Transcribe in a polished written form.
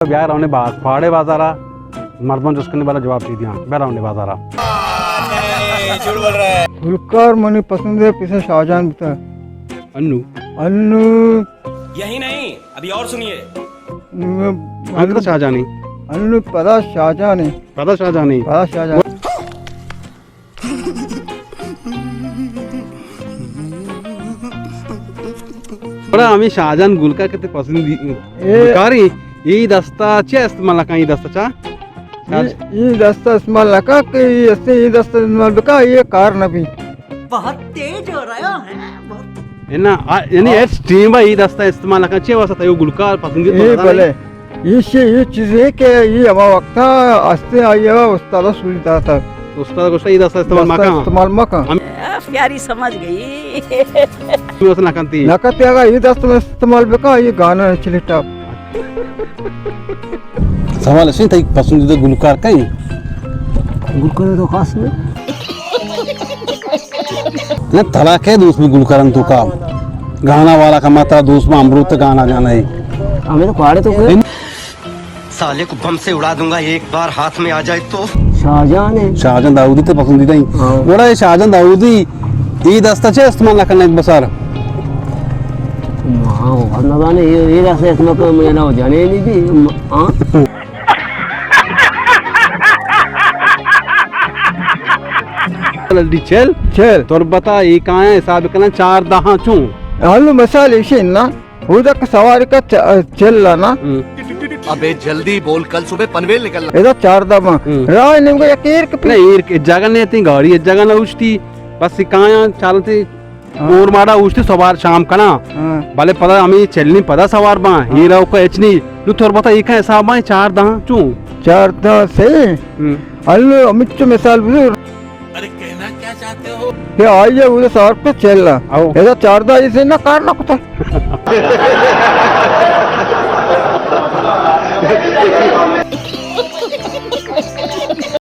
ब्याह रौने फाड़े बाजारा मर्दों जिसके वाला जवाब दे दिया ब्याह रौने बाजारा झूठ बोल रहा है। गुलकार मनी पसंद है पीछे शाहजहान बता अन्नू अन्नू यही नहीं अभी और सुनिए। तो शाहजहानी अन्नू पता शाहजहान है पता शाहजहानी पता शाहजहान बड़ा हमें शाहजहान गुलकार के पसंद गुलकारी ये दस्ता चे इस्तेमाल का ये दस्ता चा ये दस्ता इस्तेमाल लगा कि ऐसे ये दस्ता इस्तेमाल बका ये कार न भी बहुत तेज हो रहा है बहुत। है ना यानी एट स्ट्रीम ये दस्ता इस्तेमाल का चे वसा यो गुलकार पसंद ये भले ये चीज है कि ये हमारा वक्त था आस्ते आया उस्ताद सुनता था उस्ताद को ये दस्ता इस्तेमाल मका प्यारी समझ गई। वसा ना कंती नकते आगा ये दस्ता इस्तेमाल बका ये गाना चलेटा सवाल ऐसे था पसंदीदा गुलकार कहीं गुलकार तो खास में ना तलाक है दोस्त में गुलकरन तो का गाना वाला का मात्रा दोस्त में अमृत गाना गाना है हमें तो पाड़े तो कोई साले को बम से उड़ा दूंगा एक बार हाथ में आ जाए तो। शाहजहान है शाहजहान दाऊदी तो पसंदीदा ही बड़ा है शाहजहान दाऊदी ये दस्ता चे इस्तेमाल ना करना एक बसार हाँ वरना जाने ये रास्ते इसमें तो मुझे ना जाने नहीं भी हाँ चल चल तोर बता ये कहाँ है हिसाब करना 4 दहा चूं हालू मसाल ऐसे ना उधर सवारी का चल रहा ना अबे जल्दी बोल कल सुबह पनवेल निकलना। इधर 4 दमा राय ने मुझे केर के नहीं एक जगह नहीं थी गाड़ी एक जगह ना उठती बस कहाँ चलती और मारा उठती सवार शाम का ना भले पता हमें चलनी पता सवार बा ये रहो को एचनी तू थोड़ा बता एक हिसाब बा 4 दहा चूं 4 दहा से हालू अमित मिसाल बुजुर्ग अरे कहना क्या चाहते हो? ये आइए उधर सवार पे चल रहा इधर 4 दहा इसे ना कार ना कुछ